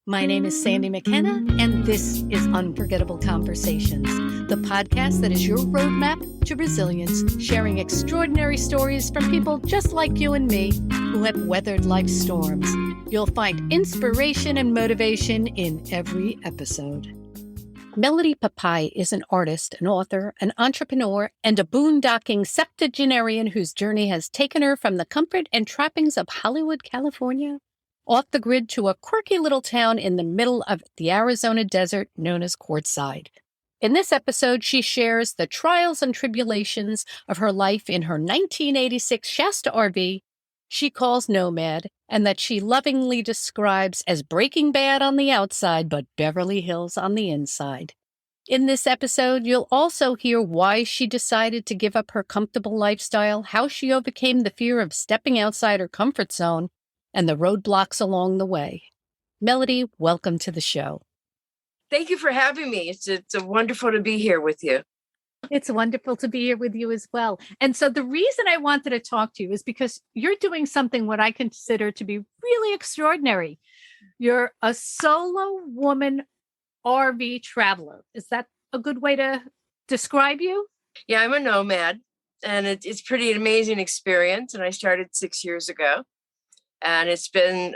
My name is Sandy McKenna, and this is Unforgettable Conversations, the podcast that is your roadmap to resilience, sharing extraordinary stories from people just like you and me who have weathered life's storms. You'll find inspiration and motivation in every episode. Melody Papaj is an artist, an author, an entrepreneur, and a boondocking septuagenarian whose journey has taken her from the comfort and trappings of Hollywood, California, off the grid to a quirky little town in the middle of the Arizona desert known as Quartzsite. In this episode, she shares the trials and tribulations of her life in her 1986 Shasta RV she calls Nomad, and that she lovingly describes as Breaking Bad on the outside, but Beverly Hills on the inside. In this episode, you'll also hear why she decided to give up her comfortable lifestyle, how she overcame the fear of stepping outside her comfort zone, and the roadblocks along the way. Melody, welcome to the show. Thank you for having me. It's wonderful to be here with you. It's wonderful to be here with you as well. And so the reason I wanted to talk to you is because you're doing something what I consider to be really extraordinary. You're a solo woman RV traveler. Is that a good way to describe you? Yeah, I'm a nomad, and it's pretty amazing experience. And I started 6 years ago, and it's been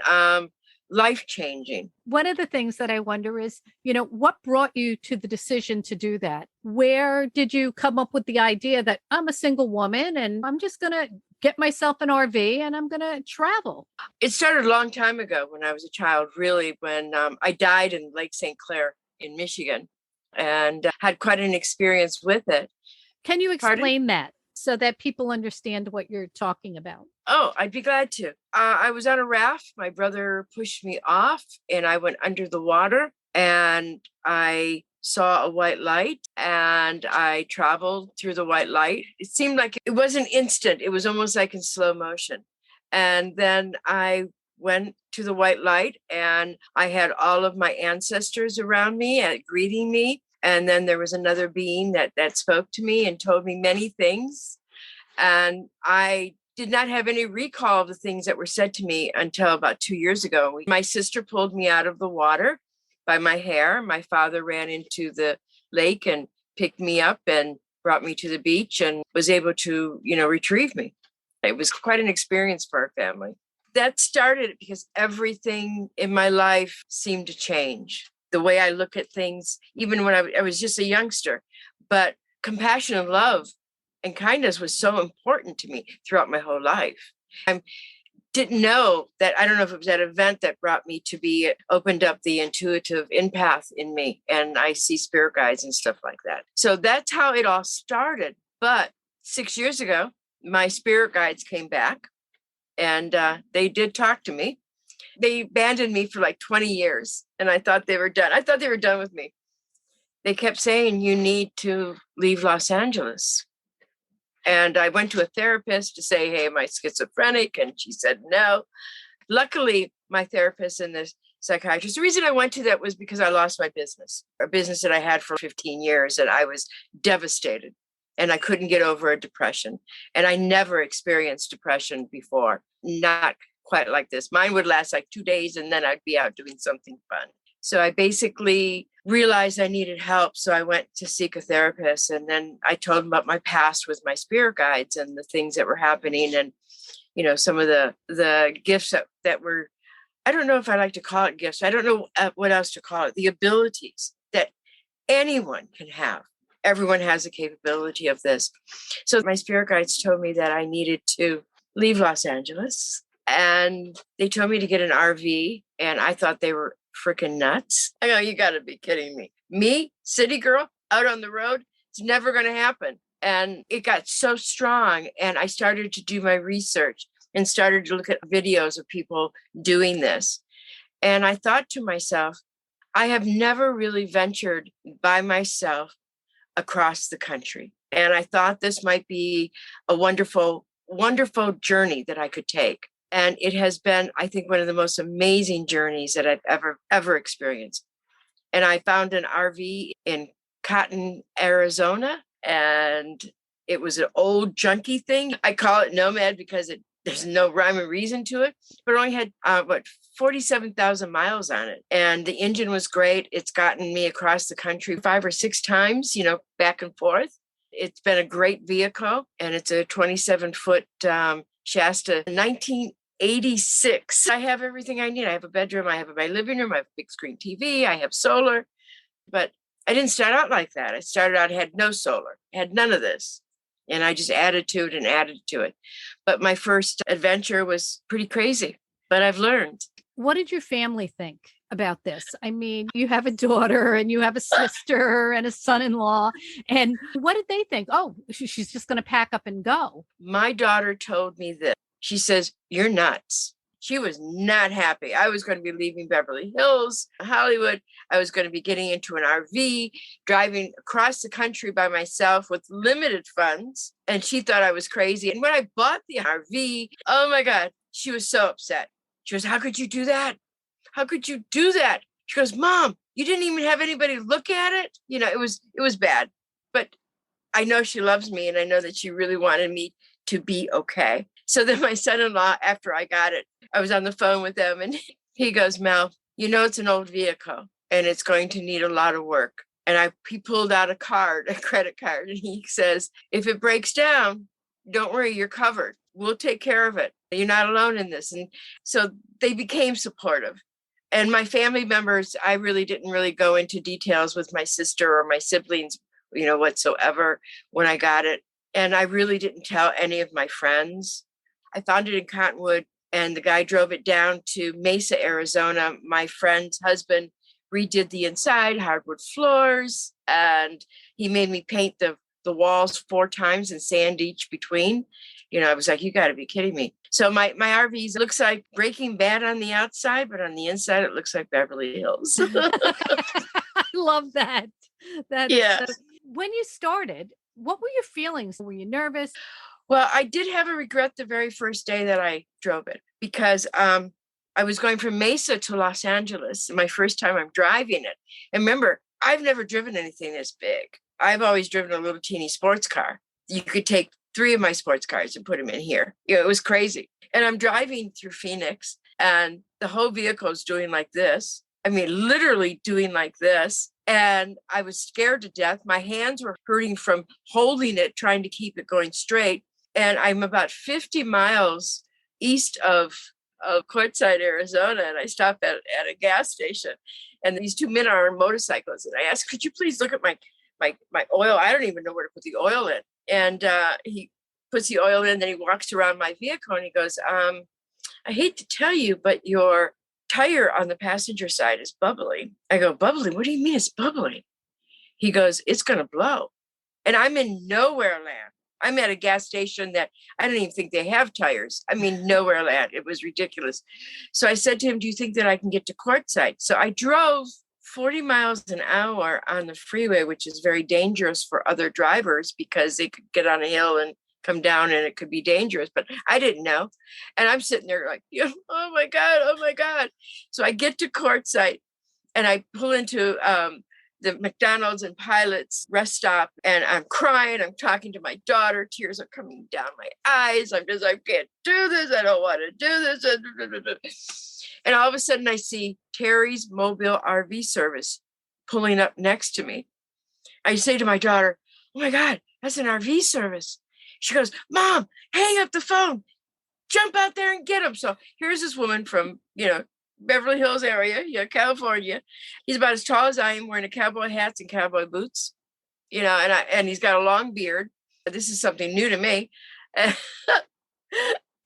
life-changing. One of the things that I wonder is, what brought you to the decision to do that? Where did you come up with the idea that I'm a single woman and I'm just going to get myself an RV and I'm going to travel? It started a long time ago when I was a child, really, when I died in Lake St. Clair in Michigan and had quite an experience with it. Can you explain that so that people understand what you're talking about? Oh, I'd be glad to. I was on a raft. My brother pushed me off and I went under the water and I saw a white light and I traveled through the white light. It seemed like it wasn't instant. It was almost like in slow motion. And then I went to the white light and I had all of my ancestors around me greeting me. And then there was another being that spoke to me and told me many things. And I did not have any recall of the things that were said to me until about 2 years ago. My sister pulled me out of the water by my hair. My father ran into the lake and picked me up and brought me to the beach and was able to, retrieve me. It was quite an experience for our family. That started because everything in my life seemed to change. The way I look at things, even when I was just a youngster, but compassion and love and kindness was so important to me throughout my whole life. I didn't know that, I don't know if it was that event that brought me to be opened up the intuitive empath in me. And I see spirit guides and stuff like that. So that's how it all started. But 6 years ago, my spirit guides came back and they did talk to me. They abandoned me for like 20 years and I thought they were done. I thought they were done with me. They kept saying, you need to leave Los Angeles. And I went to a therapist to say, hey, am I schizophrenic? And she said, no. Luckily, my therapist and the psychiatrist, the reason I went to that was because I lost my business, a business that I had for 15 years. And I was devastated and I couldn't get over a depression. And I never experienced depression before, not quite like this. Mine would last like 2 days and then I'd be out doing something fun. So I basically realized I needed help. So I went to seek a therapist and then I told him about my past with my spirit guides and the things that were happening and, some of the gifts that were, I don't know if I like to call it gifts. I don't know what else to call it. The abilities that anyone can have. Everyone has the capability of this. So my spirit guides told me that I needed to leave Los Angeles and they told me to get an RV and I thought they were freaking nuts. I go, you got to be kidding me. Me, city girl, out on the road, it's never going to happen. And it got so strong. And I started to do my research and started to look at videos of people doing this. And I thought to myself, I have never really ventured by myself across the country. And I thought this might be a wonderful, wonderful journey that I could take. And it has been, I think, one of the most amazing journeys that I've ever experienced. And I found an RV in Cotton, Arizona, and it was an old junky thing. I call it nomad because it There's no rhyme or reason to it, but it only had 47,000 miles on it. And the engine was great. It's gotten me across the country 5 or 6 times, back and forth. It's been a great vehicle, and it's a 27-foot Shasta 1986. I have everything I need. I have a bedroom. I have my living room. I have a big screen TV. I have solar. But I didn't start out like that. I started out, had no solar, had none of this. And I just added to it and added to it. But my first adventure was pretty crazy, but I've learned. What did your family think about this? I mean, you have a daughter and you have a sister and a son-in-law. And what did they think? Oh, she's just going to pack up and go. My daughter told me this. She says, "You're nuts." She was not happy. I was going to be leaving Beverly Hills, Hollywood. I was going to be getting into an RV, driving across the country by myself with limited funds. And she thought I was crazy. And when I bought the RV, oh my God, she was so upset. She goes, "How could you do that? How could you do that?" She goes, "Mom, you didn't even have anybody look at it." It was bad. But I know she loves me, and I know that she really wanted me to be okay. So then my son-in-law, after I got it, I was on the phone with him, and he goes, "Mel, it's an old vehicle and it's going to need a lot of work." And he pulled out a credit card, and he says, "If it breaks down, don't worry, you're covered. We'll take care of it. You're not alone in this." And so they became supportive. And my family members, I really didn't really go into details with my sister or my siblings, whatsoever when I got it. And I really didn't tell any of my friends. I found it in Cottonwood, and the guy drove it down to Mesa, Arizona. My friend's husband redid the inside, hardwood floors, and he made me paint the walls 4 times and sand each between. I was like, "You got to be kidding me." So my RV looks like Breaking Bad on the outside, but on the inside, it looks like Beverly Hills. I love that. Yeah. When you started, what were your feelings? Were you nervous? Well, I did have a regret the very first day that I drove it, because I was going from Mesa to Los Angeles. My first time I'm driving it. And remember, I've never driven anything this big. I've always driven a little teeny sports car. You could take 3 of my sports cars and put them in here. It was crazy. And I'm driving through Phoenix, and the whole vehicle is doing like this. I mean, literally doing like this. And I was scared to death. My hands were hurting from holding it, trying to keep it going straight. And I'm about 50 miles east of Quartzsite, Arizona, and I stopped at a gas station. And these 2 men are on motorcycles. And I asked, "Could you please look at my oil? I don't even know where to put the oil in." And he puts the oil in, then he walks around my vehicle, and he goes, "I hate to tell you, but your tire on the passenger side is bubbly." I go, "Bubbly? What do you mean it's bubbly?" He goes, "It's going to blow." And I'm in nowhere land. I'm at a gas station that I don't even think they have tires. I mean, nowhere land. It was ridiculous. So I said to him, "Do you think that I can get to Quartzsite?" So I drove 40 miles an hour on the freeway, which is very dangerous for other drivers because they could get on a hill and come down and it could be dangerous. But I didn't know. And I'm sitting there like, "Oh my God, oh my God." So I get to Quartzsite, and I pull into the McDonald's and Pilot's rest stop, and I'm crying. I'm talking to my daughter. Tears are coming down my eyes. I'm just, "I can't do this. I don't want to do this." And all of a sudden I see Terry's mobile RV service pulling up next to me. I say to my daughter, "Oh my God, that's an RV service." She goes, "Mom, hang up the phone. Jump out there and get him." So here's this woman from, Beverly Hills area, California. He's about as tall as I am, wearing a cowboy hats and cowboy boots, and he's got a long beard. This is something new to me.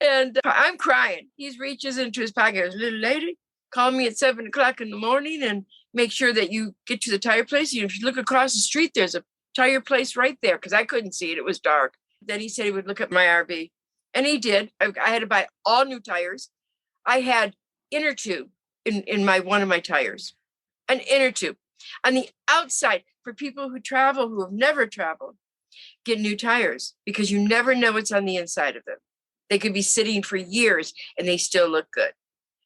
And I'm crying. He reaches into his pocket. He goes, "Little lady, call me at 7 o'clock in the morning and make sure that you get to the tire place. If you look across the street, there's a tire place right there," because I couldn't see it. It was dark. Then he said he would look at my RV. And he did. I had to buy all new tires. I had inner tube in one of my tires, an inner tube. On the outside, for people who travel, who have never traveled, get new tires, because you never know what's on the inside of them. They could be sitting for years and they still look good.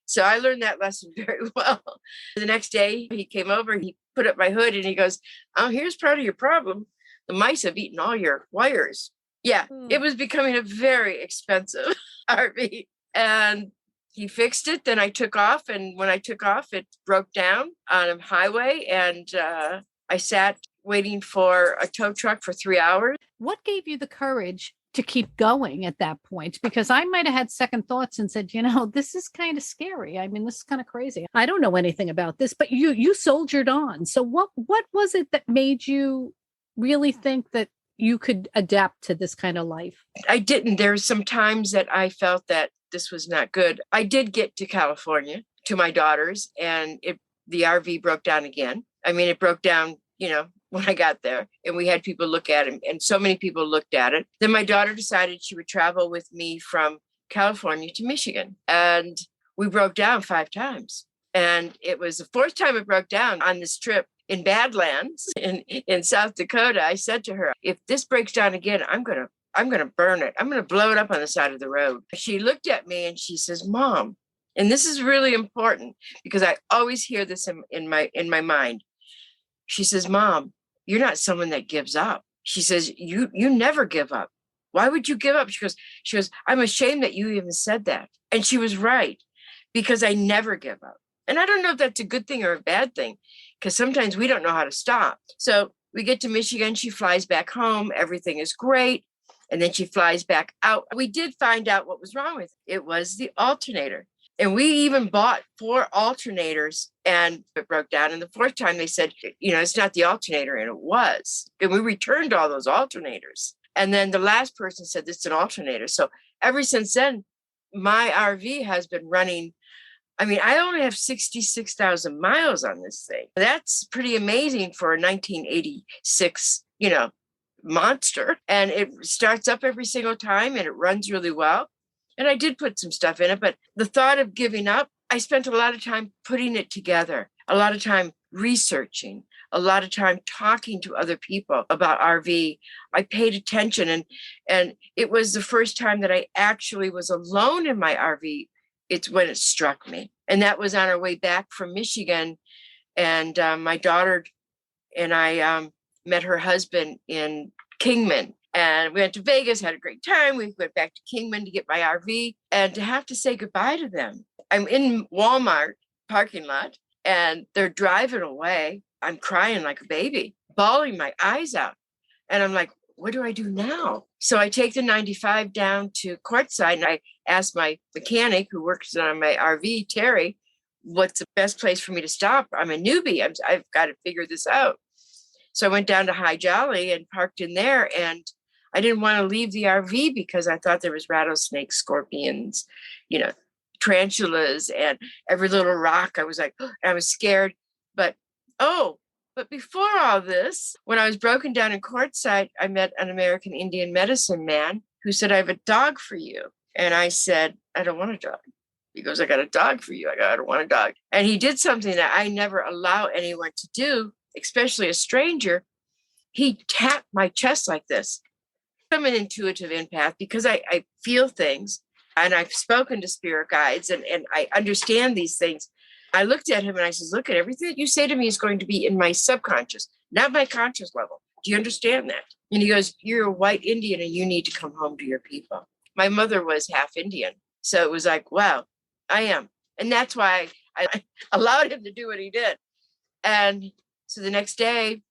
So I learned that lesson very well. The next day he came over, he put up my hood, and he goes, "Oh, here's part of your problem. The mice have eaten all your wires." Yeah, it Mm. was becoming a very expensive RV. And he fixed it. Then I took off. And when I took off, it broke down on a highway. And I sat waiting for a tow truck for 3 hours. What gave you the courage to keep going at that point? Because I might have had second thoughts and said, this is kind of scary. I mean, this is kind of crazy. I don't know anything about this, but you soldiered on. So what was it that made you really think that you could adapt to this kind of life? I didn't. There were some times that I felt that this was not good. I did get to California to my daughters, and the RV broke down again. I mean, it broke down, when I got there, and we had people look at it, and so many people looked at it. Then my daughter decided she would travel with me from California to Michigan, and we broke down 5 times. And it was the 4th time it broke down on this trip in Badlands in South Dakota. I said to her, if this breaks down again, I'm going to burn it. I'm going to blow it up on the side of the road. She looked at me and she says, Mom, and this is really important because I always hear this in my mind. She says, Mom, you're not someone that gives up. She says, you never give up. Why would you give up? She goes, I'm ashamed that you even said that. And she was right, because I never give up. And I don't know if that's a good thing or a bad thing, because sometimes we don't know how to stop. So we get to Michigan, she flies back home, everything is great. And then she flies back out. We did find out what was wrong with it. It was the alternator. And we even bought 4 alternators and it broke down. And the 4th time they said, it's not the alternator. And it was. And we returned all those alternators. And then the last person said, it's an alternator. So ever since then, my RV has been running. I mean, I only have 66,000 miles on this thing. That's pretty amazing for a 1986, monster. And it starts up every single time and it runs really well. And I did put some stuff in it, but the thought of giving up, I spent a lot of time putting it together, a lot of time researching, a lot of time talking to other people about RV. I paid attention, and it was the first time that I actually was alone in my RV. It's when it struck me. And that was on our way back from Michigan. And my daughter and I met her husband in Kingman. And we went to Vegas, had a great time. We went back to Kingman to get my RV, and to have to say goodbye to them. I'm in Walmart parking lot and they're driving away. I'm crying like a baby, bawling my eyes out. And I'm like, what do I do now? So I take the 95 down to Quartzsite, and I asked my mechanic who works on my RV, Terry, what's the best place for me to stop? I'm a newbie. I've got to figure this out. So I went down to High Jolly and parked in there, and I didn't want to leave the RV because I thought there was rattlesnakes, scorpions, tarantulas, and every little rock. I was like, I was scared. But before all this, when I was broken down in Quartzsite, I met an American Indian medicine man who said, I have a dog for you. And I said, I don't want a dog. He goes, I got a dog for you. I don't want a dog. And he did something that I never allow anyone to do, especially a stranger. He tapped my chest like this. I'm an intuitive empath because I feel things, and I've spoken to spirit guides and I understand these things. I looked at him and I said, look, at everything that you say to me is going to be in my subconscious, not my conscious level. Do you understand that? And he goes, you're a white Indian and you need to come home to your people. My mother was half Indian. So it was like, wow, I am. And that's why I allowed him to do what he did. And so the next day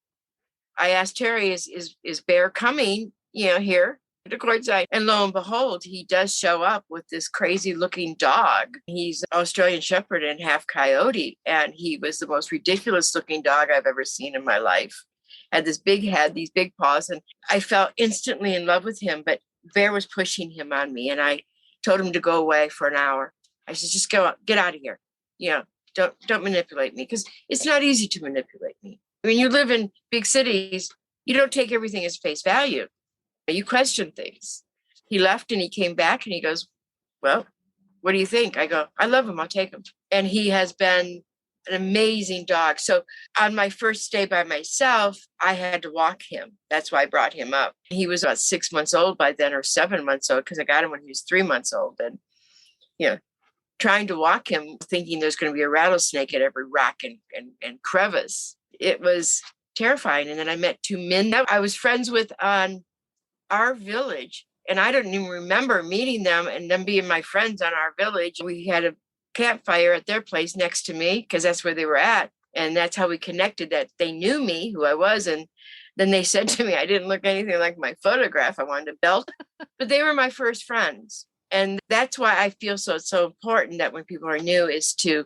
I asked Terry, is Bear coming, here to Quartzsite? And lo and behold, he does show up with this crazy looking dog. He's an Australian Shepherd and half coyote. And he was the most ridiculous looking dog I've ever seen in my life. Had this big head, these big paws. And I fell instantly in love with him, but Bear was pushing him on me. And I told him to go away for an hour. I said, just get out of here. Don't manipulate me, because it's not easy to manipulate me. When you live in big cities, you don't take everything as face value. You question things. He left and he came back and he goes, well, what do you think? I go, I love him. I'll take him. And he has been an amazing dog. So on my first day by myself, I had to walk him. That's why I brought him up. He was about 6 months old by then, or 7 months old, because I got him when he was 3 months old. And, trying to walk him, thinking there's going to be a rattlesnake at every rock and crevice. It was terrifying. And then I met 2 men that I was friends with on our village. And I don't even remember meeting them and them being my friends on our village. We had a campfire at their place next to me because that's where they were at. And that's how we connected, that they knew me, who I was. And then they said to me, I didn't look anything like my photograph. I wanted to belt, but they were my first friends. And that's why I feel so important that when people are new is to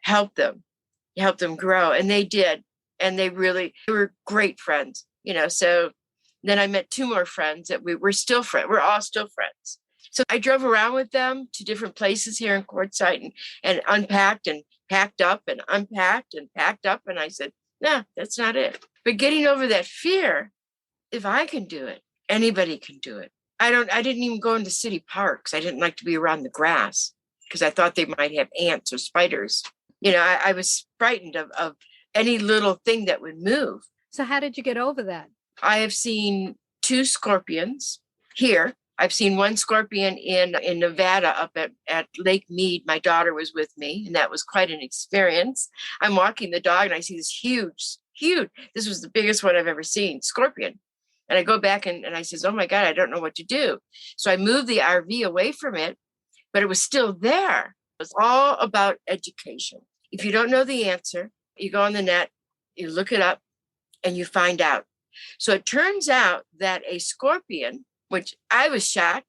help them grow. And they did. And they were great friends, so then I met two more friends that we're still friends. We're all still friends. So I drove around with them to different places here in Quartzsite and unpacked and packed up and unpacked and packed up. And I said, nah, that's not it. But getting over that fear, if I can do it, anybody can do it. I didn't even go into city parks. I didn't like to be around the grass because I thought they might have ants or spiders. I was frightened of any little thing that would move. So how did you get over that? I have seen 2 scorpions here. I've seen 1 scorpion in Nevada up at Lake Mead. My daughter was with me, and that was quite an experience. I'm walking the dog, and I see this huge, this was the biggest one I've ever seen, scorpion. And I go back and I says, oh my God, I don't know what to do. So I moved the RV away from it, but it was still there. It was all about education. If you don't know the answer, you go on the net, you look it up, and you find out. So it turns out that a scorpion, which I was shocked,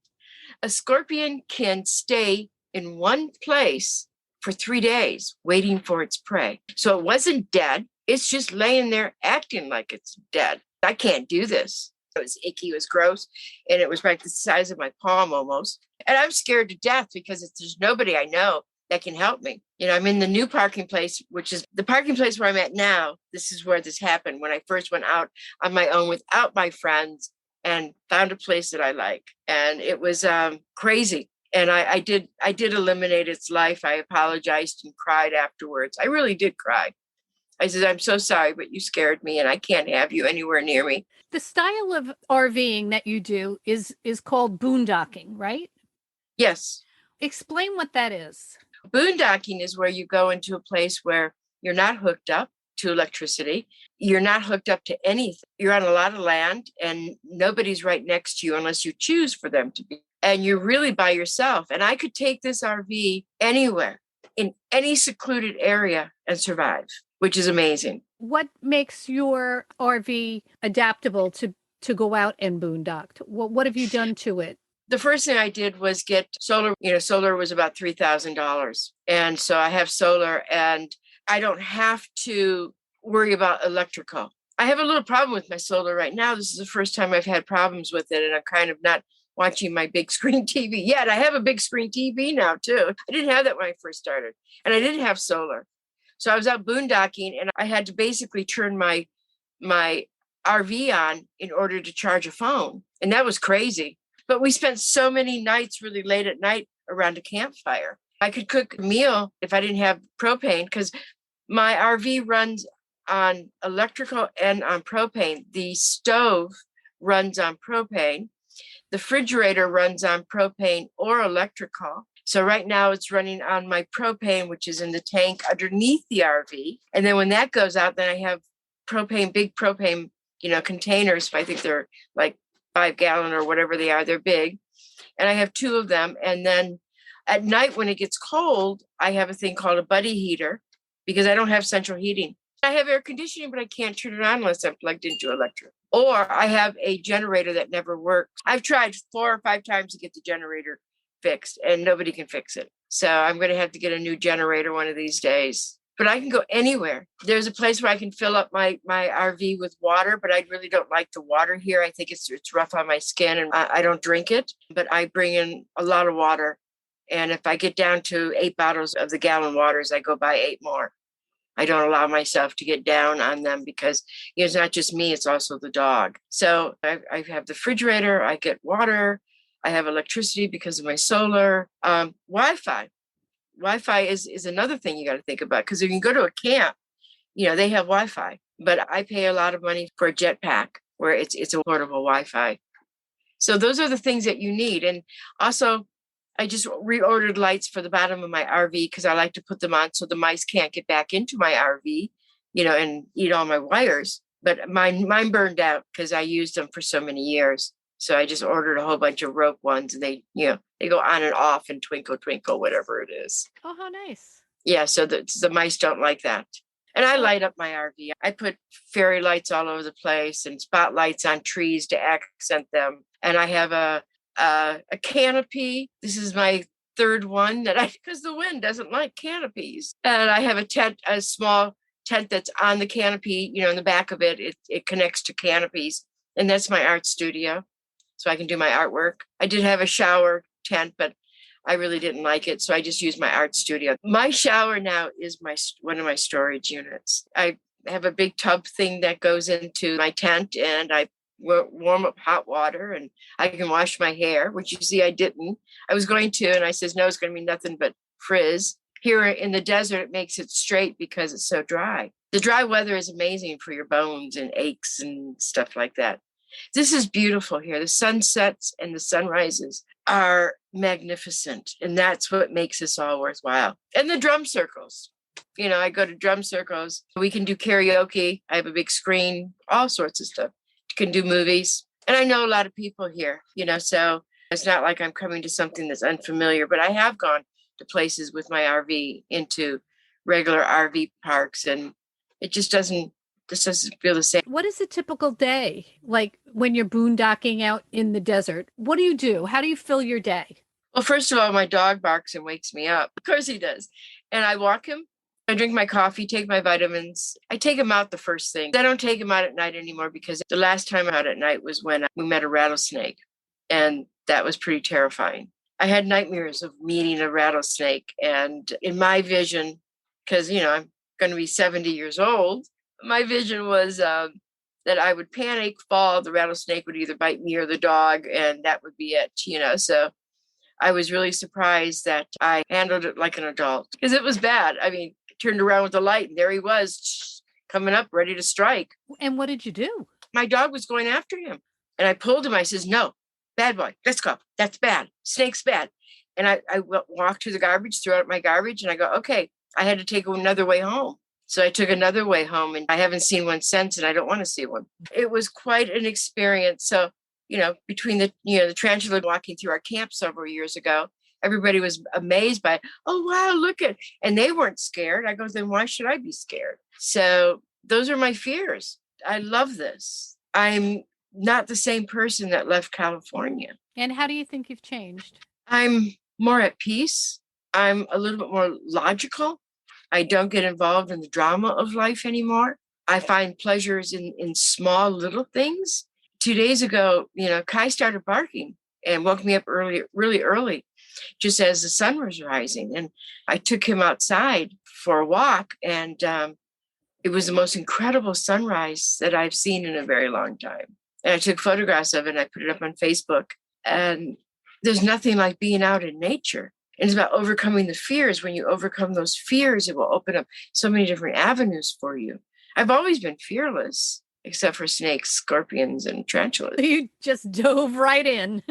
a scorpion can stay in one place for 3 days waiting for its prey. So it wasn't dead. It's just laying there acting like it's dead. I can't do this. It was icky, it was gross, and it was like the size of my palm almost. And I'm scared to death because there's nobody I know that can help me. I'm in the new parking place, which is the parking place where I'm at now. This is where this happened when I first went out on my own without my friends and found a place that I like. And it was crazy. And I did eliminate its life. I apologized and cried afterwards. I really did cry. I said, I'm so sorry, but you scared me and I can't have you anywhere near me. The style of RVing that you do is called boondocking, right? Yes. Explain what that is. Boondocking is where you go into a place where you're not hooked up to electricity. You're not hooked up to anything. You're on a lot of land and nobody's right next to you unless you choose for them to be. And you're really by yourself. And I could take this RV anywhere, in any secluded area and survive, which is amazing. What makes your RV adaptable to go out and boondock? What have you done to it? The first thing I did was get solar. Solar was about $3,000. And so I have solar and I don't have to worry about electrical. I have a little problem with my solar right now. This is the first time I've had problems with it. And I'm kind of not watching my big screen TV yet. I have a big screen TV now too. I didn't have that when I first started. And I didn't have solar. So I was out boondocking and I had to basically turn my RV on in order to charge a phone. And that was crazy. But we spent so many nights really late at night around a campfire. I could cook a meal if I didn't have propane because my RV runs on electrical and on propane. The stove runs on propane. The refrigerator runs on propane or electrical. So right now it's running on my propane, which is in the tank underneath the RV. And then when that goes out, then I have big propane, containers. I think they're like 5-gallon or whatever they are. They're big. And I have 2 of them. And then at night when it gets cold, I have a thing called a buddy heater because I don't have central heating. I have air conditioning, but I can't turn it on unless I'm plugged into electric. Or I have a generator that never works. I've tried 4 or 5 times to get the generator fixed and nobody can fix it. So I'm going to have to get a new generator one of these days. But I can go anywhere. There's a place where I can fill up my RV with water, but I really don't like the water here. I think it's rough on my skin and I don't drink it, but I bring in a lot of water. And if I get down to 8 bottles of the gallon waters, I go buy 8 more. I don't allow myself to get down on them because it's not just me, it's also the dog. So I have the refrigerator, I get water, I have electricity because of my solar, Wi-Fi. Wi-Fi is another thing you got to think about because if you go to a camp, they have Wi-Fi, but I pay a lot of money for a jetpack where it's a portable Wi-Fi. So those are the things that you need. And also, I just reordered lights for the bottom of my RV because I like to put them on so the mice can't get back into my RV, and eat all my wires. but mine burned out because I used them for so many years. So I just ordered a whole bunch of rope ones, and they go on and off and twinkle, twinkle, whatever it is. Oh, how nice. Yeah, so the mice don't like that. And I light up my RV. I put fairy lights all over the place and spotlights on trees to accent them. And I have a canopy. This is my third one because the wind doesn't like canopies. And I have a small tent that's on the canopy, in the back of it. It connects to canopies. And that's my art studio. So I can do my artwork. I did have a shower tent, but I really didn't like it. So I just used my art studio. My shower now is one of my storage units. I have a big tub thing that goes into my tent, and I warm up hot water, and I can wash my hair, which you see I didn't. I was going to, and I says, no, it's going to be nothing but frizz. Here in the desert, it makes it straight because it's so dry. The dry weather is amazing for your bones and aches and stuff like that. This is beautiful here. The sunsets and the sunrises are magnificent. And that's what makes this all worthwhile. And the drum circles. I go to drum circles. We can do karaoke. I have a big screen, all sorts of stuff. You can do movies. And I know a lot of people here, so it's not like I'm coming to something that's unfamiliar, but I have gone to places with my RV into regular RV parks, and it just doesn't feel the same. What is a typical day like when you're boondocking out in the desert? What do you do? How do you fill your day? Well, first of all, my dog barks and wakes me up. Of course he does. And I walk him. I drink my coffee, take my vitamins. I take him out the first thing. I don't take him out at night anymore because the last time out at night was when we met a rattlesnake. And that was pretty terrifying. I had nightmares of meeting a rattlesnake. And in my vision, because, I'm going to be 70 years old, my vision was that I would panic, fall, the rattlesnake would either bite me or the dog, and that would be it, So I was really surprised that I handled it like an adult because it was bad. I mean, turned around with the light, and there he was coming up, ready to strike. And what did you do? My dog was going after him, and I pulled him. I says, no, bad boy, let's go. That's bad. Snake's bad. And I walked to the garbage, threw out my garbage, and I go, okay, I had to take another way home. So I took another way home, and I haven't seen one since, and I don't want to see one. It was quite an experience. So, between the tarantula walking through our camp several years ago, everybody was amazed by, oh, wow, look at, and they weren't scared. I go, then why should I be scared? So those are my fears. I love this. I'm not the same person that left California. And how do you think you've changed? I'm more at peace. I'm a little bit more logical. I don't get involved in the drama of life anymore. I find pleasures in small little things. 2 days ago, Kai started barking and woke me up really early, just as the sun was rising. And I took him outside for a walk, and it was the most incredible sunrise that I've seen in a very long time. And I took photographs of it, and I put it up on Facebook. And there's nothing like being out in nature. And it's about overcoming the fears. When you overcome those fears, it will open up so many different avenues for you. I've always been fearless, except for snakes, scorpions, and tarantulas. You just dove right in.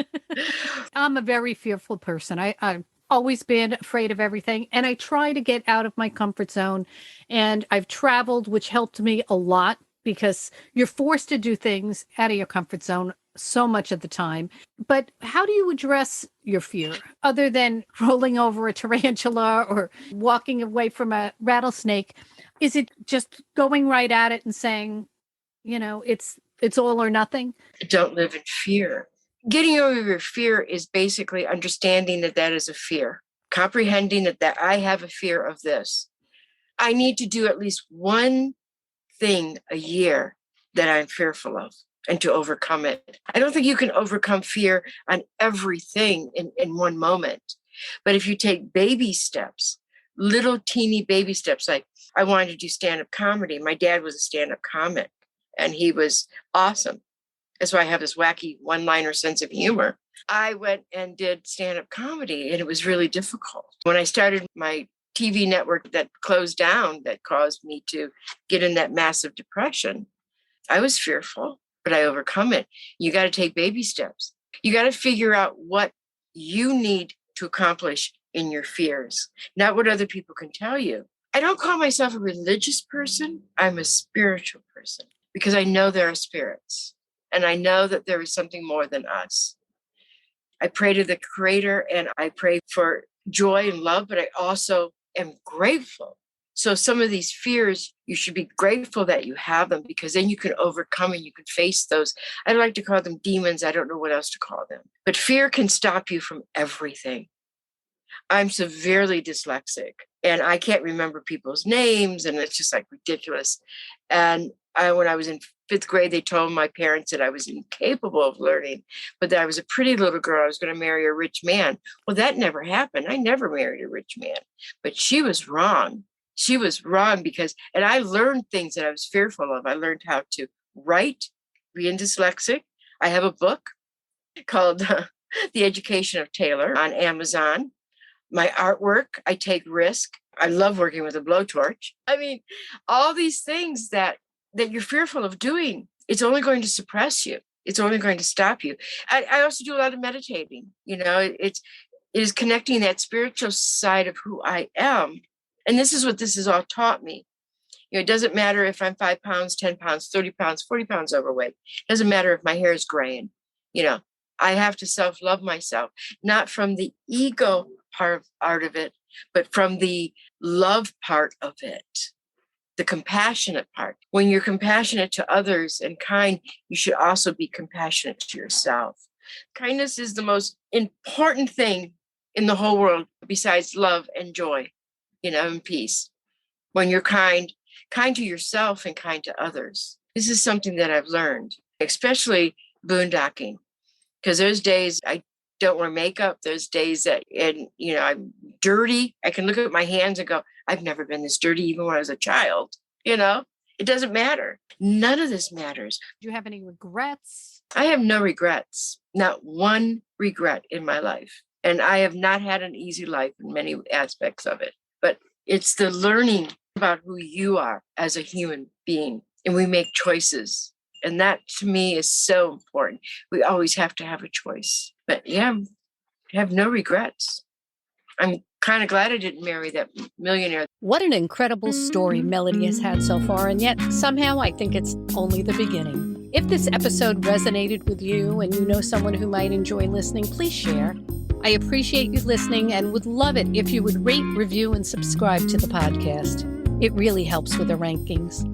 I'm a very fearful person. I've always been afraid of everything. And I try to get out of my comfort zone. And I've traveled, which helped me a lot because you're forced to do things out of your comfort zone so much of the time. But how do you address your fear other than rolling over a tarantula or walking away from a rattlesnake? Is it just going right at it and saying, it's all or nothing? Don't live in fear. Getting over your fear is basically understanding that is a fear, comprehending that I have a fear of this. I need to do at least one thing a year that I'm fearful of, and to overcome it. I don't think you can overcome fear on everything in one moment. But if you take baby steps, little teeny baby steps, like I wanted to do stand-up comedy. My dad was a stand-up comic, and he was awesome. That's why I have this wacky one-liner sense of humor. I went and did stand-up comedy, and it was really difficult. When I started my TV network that closed down, that caused me to get in that massive depression, I was fearful. But I overcome it. You got to take baby steps. You got to figure out what you need to accomplish in your fears, not what other people can tell you. I don't call myself a religious person. I'm a spiritual person. because I know there are spirits and I know that there is something more than us. I pray to the Creator and I pray for joy and love, but I also am grateful. So some of these fears, you should be grateful that you have them, because then you can overcome and you can face those. I like to call them demons. I don't know what else to call them. But fear can stop you from everything. I'm severely dyslexic and I can't remember people's names, and it's just like ridiculous. And when I was in 5th grade, they told my parents that I was incapable of learning, but that I was a pretty little girl. I was going to marry a rich man. Well, that never happened. I never married a rich man, but she was wrong. She was wrong and I learned things that I was fearful of. I learned how to write, being dyslexic. I have a book called The Education of Taylor on Amazon. My artwork, I take risk. I love working with a blowtorch. I mean, all these things that you're fearful of doing, it's only going to suppress you. It's only going to stop you. I also do a lot of meditating. It is connecting that spiritual side of who I am. And this is what this has all taught me. It doesn't matter if I'm 5 pounds, 10 pounds, 30 pounds, 40 pounds overweight. It doesn't matter if my hair is graying. I have to self-love myself, not from the ego part of it, but from the love part of it, the compassionate part. When you're compassionate to others and kind, you should also be compassionate to yourself. Kindness is the most important thing in the whole world besides love and joy, and peace. When you're kind to yourself and kind to others. This is something that I've learned, especially boondocking, because there's days I don't wear makeup. There's days that, I'm dirty. I can look at my hands and go, I've never been this dirty, even when I was a child. It doesn't matter. None of this matters. Do you have any regrets? I have no regrets, not one regret in my life. And I have not had an easy life in many aspects of it. But it's the learning about who you are as a human being. And we make choices. And that to me is so important. We always have to have a choice. But yeah, I have no regrets. I'm kind of glad I didn't marry that millionaire. What an incredible story Melody has had so far, and yet somehow I think it's only the beginning. If this episode resonated with you and you know someone who might enjoy listening, please share. I appreciate you listening and would love it if you would rate, review, and subscribe to the podcast. It really helps with the rankings.